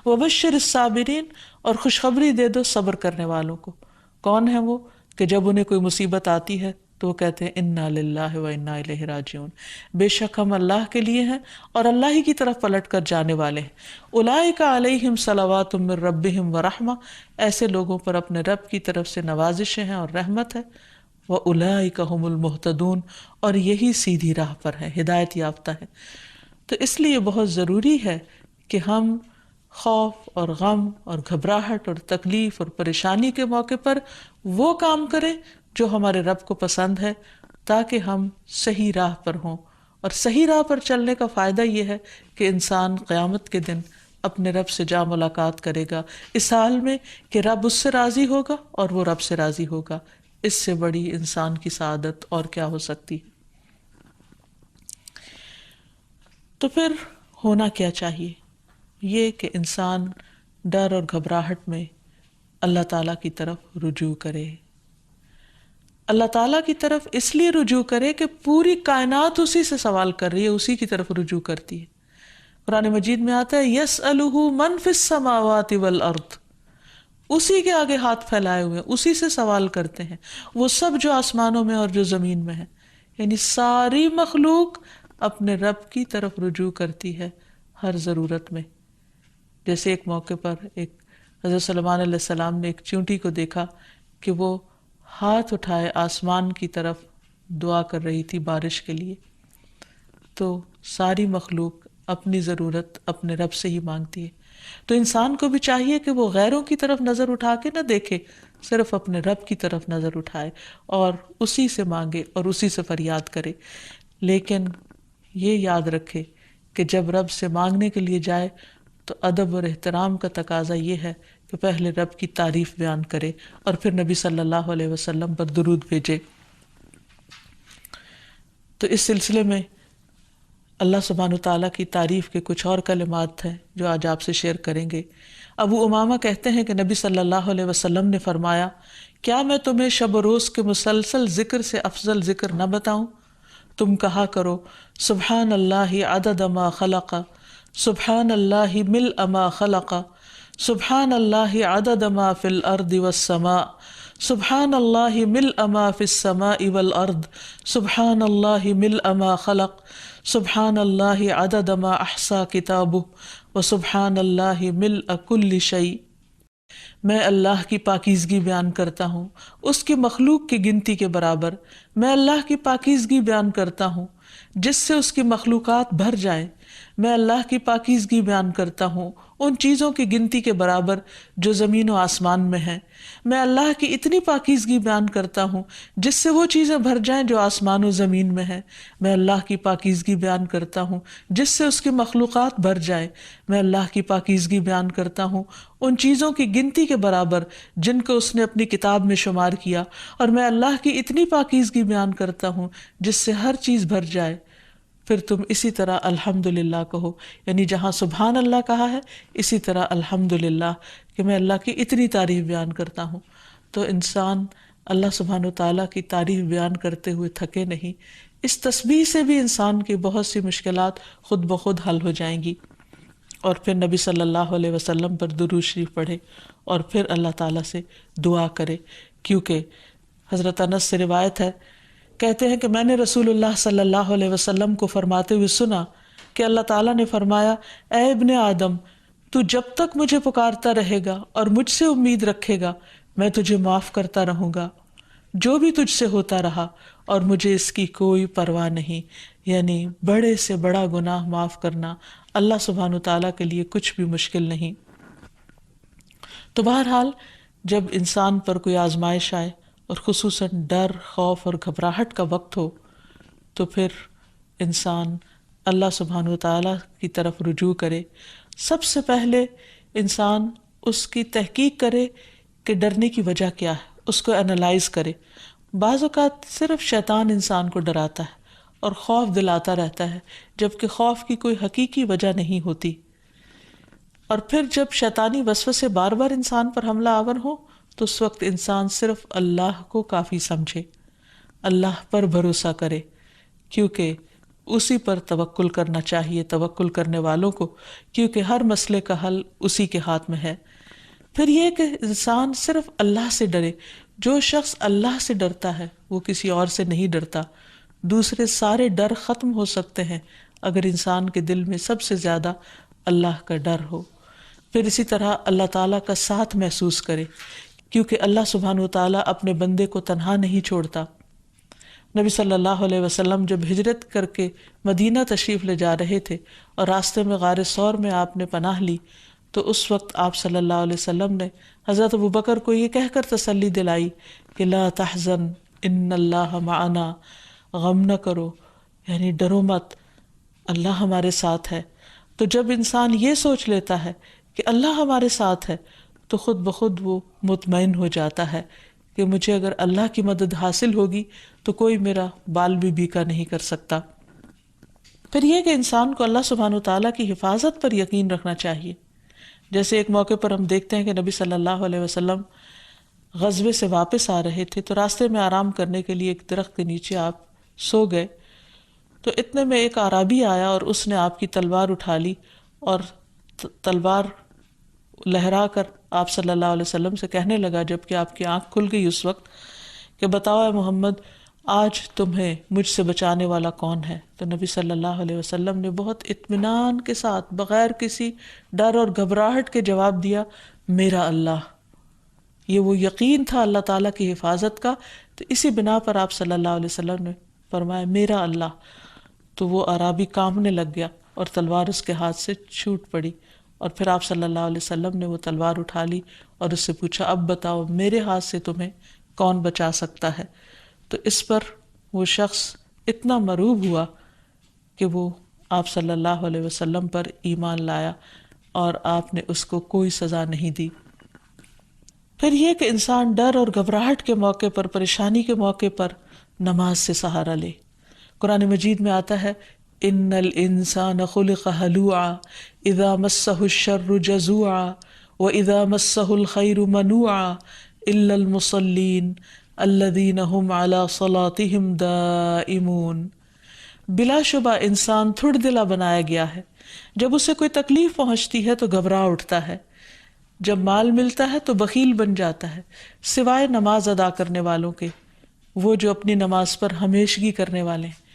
وبشر الصابرین، اور خوشخبری دے دو صبر کرنے والوں کو۔ کون ہے وہ؟ کہ جب انہیں کوئی مصیبت آتی ہے تو وہ کہتے ہیں انا للہ و انا الیہ راجعون، بے شک ہم اللہ کے لیے ہیں اور اللہ ہی کی طرف پلٹ کر جانے والے ہیں۔ اولئک علیہم صلوات من ربہم ورحمہ، ایسے لوگوں پر اپنے رب کی طرف سے نوازشیں ہیں اور رحمت ہے۔ واولئک هم المہتدون، اور یہی سیدھی راہ پر ہے، ہدایت یافتہ ہے۔ تو اس لیے بہت ضروری ہے کہ ہم خوف اور غم اور گھبراہٹ اور تکلیف اور پریشانی کے موقع پر وہ کام کریں جو ہمارے رب کو پسند ہے، تاکہ ہم صحیح راہ پر ہوں۔ اور صحیح راہ پر چلنے کا فائدہ یہ ہے کہ انسان قیامت کے دن اپنے رب سے جا ملاقات کرے گا، اس حال میں کہ رب اس سے راضی ہوگا اور وہ رب سے راضی ہوگا۔ اس سے بڑی انسان کی سعادت اور کیا ہو سکتی ہے؟ تو پھر ہونا کیا چاہیے؟ یہ کہ انسان ڈر اور گھبراہٹ میں اللہ تعالیٰ کی طرف رجوع کرے۔ اللہ تعالیٰ کی طرف اس لیے رجوع کرے کہ پوری کائنات اسی سے سوال کر رہی ہے، اسی کی طرف رجوع کرتی ہے۔ قرآن مجید میں آتا ہے یسألہ من فی السماوات والارض، اسی کے آگے ہاتھ پھیلائے ہوئے اسی سے سوال کرتے ہیں وہ سب جو آسمانوں میں اور جو زمین میں ہے۔ یعنی ساری مخلوق اپنے رب کی طرف رجوع کرتی ہے ہر ضرورت میں۔ جیسے ایک موقع پر ایک حضرت سلیمان علیہ السلام نے ایک چیونٹی کو دیکھا کہ وہ ہاتھ اٹھائے آسمان کی طرف دعا کر رہی تھی بارش کے لیے۔ تو ساری مخلوق اپنی ضرورت اپنے رب سے ہی مانگتی ہے۔ تو انسان کو بھی چاہیے کہ وہ غیروں کی طرف نظر اٹھا کے نہ دیکھے، صرف اپنے رب کی طرف نظر اٹھائے اور اسی سے مانگے اور اسی سے فریاد کرے۔ لیکن یہ یاد رکھے کہ جب رب سے مانگنے کے لیے جائے تو ادب اور احترام کا تقاضا یہ ہے کہ پہلے رب کی تعریف بیان کرے اور پھر نبی صلی اللہ علیہ وسلم پر درود بھیجے۔ تو اس سلسلے میں اللہ سبحانہ وتعالیٰ کی تعریف کے کچھ اور کلمات ہیں جو آج آپ سے شیئر کریں گے۔ ابو امامہ کہتے ہیں کہ نبی صلی اللہ علیہ وسلم نے فرمایا، کیا میں تمہیں شب و روز کے مسلسل ذکر سے افضل ذکر نہ بتاؤں؟ تم کہا کرو سبحان اللہ عدد ما خلق، سبحان اللہ ملء ما خلق، سبحان اللہ عدد ما فی الارض والسماء، سبحان اللہ ملء ما فی السماء والارض، سبحان اللہ ملء ما خلق، سبحان اللہ عدد ما احصا کتابہ، وسبحان اللہ ملء کل شیء۔ میں اللہ کی پاکیزگی بیان کرتا ہوں اس کی مخلوق کی گنتی کے برابر، میں اللہ کی پاکیزگی بیان کرتا ہوں جس سے اس کی مخلوقات بھر جائیں، میں اللہ کی پاکیزگی بیان کرتا ہوں ان چیزوں کی گنتی کے برابر جو زمین و آسمان میں ہیں، میں اللہ کی اتنی پاکیزگی بیان کرتا ہوں جس سے وہ چیزیں بھر جائیں جو آسمان و زمین میں ہیں، میں اللہ کی پاکیزگی بیان کرتا ہوں جس سے اس کی مخلوقات بھر جائیں، میں اللہ کی پاکیزگی بیان کرتا ہوں ان چیزوں کی گنتی کے برابر جن کو اس نے اپنی کتاب میں شمار کیا، اور میں اللہ کی اتنی پاکیزگی بیان کرتا ہوں جس سے ہر چیز بھر جائے۔ پھر تم اسی طرح الحمدللہ کہو، یعنی جہاں سبحان اللہ کہا ہے اسی طرح الحمدللہ کہ میں اللہ کی اتنی تعریف بیان کرتا ہوں۔ تو انسان اللہ سبحانہ وتعالیٰ کی تعریف بیان کرتے ہوئے تھکے نہیں۔ اس تسبیح سے بھی انسان کی بہت سی مشکلات خود بخود حل ہو جائیں گی، اور پھر نبی صلی اللہ علیہ وسلم پر درود شریف پڑھے اور پھر اللہ تعالیٰ سے دعا کرے۔ کیونکہ حضرت انس سے روایت ہے، کہتے ہیں کہ میں نے رسول اللہ صلی اللہ علیہ وسلم کو فرماتے ہوئے سنا کہ اللہ تعالیٰ نے فرمایا، اے ابن آدم، تو جب تک مجھے پکارتا رہے گا اور مجھ سے امید رکھے گا میں تجھے معاف کرتا رہوں گا جو بھی تجھ سے ہوتا رہا، اور مجھے اس کی کوئی پرواہ نہیں۔ یعنی بڑے سے بڑا گناہ معاف کرنا اللہ سبحانہ وتعالیٰ کے لیے کچھ بھی مشکل نہیں۔ تو بہرحال جب انسان پر کوئی آزمائش آئے اور خصوصاً ڈر، خوف اور گھبراہٹ کا وقت ہو تو پھر انسان اللہ سبحانہ وتعالیٰ کی طرف رجوع کرے۔ سب سے پہلے انسان اس کی تحقیق کرے کہ ڈرنے کی وجہ کیا ہے، اس کو انالائز کرے۔ بعض اوقات صرف شیطان انسان کو ڈراتا ہے اور خوف دلاتا رہتا ہے، جبکہ خوف کی کوئی حقیقی وجہ نہیں ہوتی۔ اور پھر جب شیطانی وسوسے بار بار انسان پر حملہ آور ہو تو اس وقت انسان صرف اللہ کو کافی سمجھے، اللہ پر بھروسہ کرے، کیونکہ اسی پر توکل کرنا چاہیے توکل کرنے والوں کو، کیونکہ ہر مسئلے کا حل اسی کے ہاتھ میں ہے۔ پھر یہ کہ انسان صرف اللہ سے ڈرے۔ جو شخص اللہ سے ڈرتا ہے وہ کسی اور سے نہیں ڈرتا۔ دوسرے سارے ڈر ختم ہو سکتے ہیں اگر انسان کے دل میں سب سے زیادہ اللہ کا ڈر ہو۔ پھر اسی طرح اللہ تعالیٰ کا ساتھ محسوس کرے، کیونکہ اللہ سبحانہ و تعالیٰ اپنے بندے کو تنہا نہیں چھوڑتا۔ نبی صلی اللہ علیہ وسلم جب ہجرت کر کے مدینہ تشریف لے جا رہے تھے اور راستے میں غار ثور میں آپ نے پناہ لی، تو اس وقت آپ صلی اللہ علیہ وسلم نے حضرت ابوبکر کو یہ کہہ کر تسلی دلائی کہ لا تحزن ان اللہ معنا، غم نہ کرو، یعنی ڈرو مت، اللہ ہمارے ساتھ ہے۔ تو جب انسان یہ سوچ لیتا ہے کہ اللہ ہمارے ساتھ ہے تو خود بخود وہ مطمئن ہو جاتا ہے کہ مجھے اگر اللہ کی مدد حاصل ہوگی تو کوئی میرا بال بھی بیکا نہیں کر سکتا۔ پھر یہ کہ انسان کو اللہ سبحانہ و تعالیٰ کی حفاظت پر یقین رکھنا چاہیے۔ جیسے ایک موقع پر ہم دیکھتے ہیں کہ نبی صلی اللہ علیہ وسلم غزوے سے واپس آ رہے تھے تو راستے میں آرام کرنے کے لیے ایک درخت کے نیچے آپ سو گئے، تو اتنے میں ایک اعرابی آیا اور اس نے آپ کی تلوار اٹھا لی اور تلوار لہرا کر آپ صلی اللہ علیہ وسلم سے کہنے لگا، جبکہ آپ کی آنکھ کھل گئی اس وقت، کہ بتاؤ اے محمد آج تمہیں مجھ سے بچانے والا کون ہے؟ تو نبی صلی اللہ علیہ وسلم نے بہت اطمینان کے ساتھ بغیر کسی ڈر اور گھبراہٹ کے جواب دیا، میرا اللہ۔ یہ وہ یقین تھا اللہ تعالیٰ کی حفاظت کا، تو اسی بنا پر آپ صلی اللہ علیہ وسلم نے فرمایا میرا اللہ۔ تو وہ اعرابی کانپنے لگ گیا اور تلوار اس کے ہاتھ سے چھوٹ پڑی، اور پھر آپ صلی اللہ علیہ وسلم نے وہ تلوار اٹھا لی اور اس سے پوچھا اب بتاؤ میرے ہاتھ سے تمہیں کون بچا سکتا ہے؟ تو اس پر وہ شخص اتنا مرعوب ہوا کہ وہ آپ صلی اللہ علیہ وسلم پر ایمان لایا اور آپ نے اس کو کوئی سزا نہیں دی۔ پھر یہ کہ انسان ڈر اور گھبراہٹ کے موقع پر، پریشانی کے موقع پر نماز سے سہارا لے۔ قرآن مجید میں آتا ہے ان الانسان خلق ہلوعا اذا مسہ الشر جزوعا واذا مسہ الخیر منوعا الا المصلین الذین هم علی صلاتهم دائمون۔ بلا شبہ انسان تھوڑ دلا بنایا گیا ہے، جب اسے کوئی تکلیف پہنچتی ہے تو گھبرا اٹھتا ہے، جب مال ملتا ہے تو بخیل بن جاتا ہے، سوائے نماز ادا کرنے والوں کے، وہ جو اپنی نماز پر ہمیشگی کرنے والے ہیں۔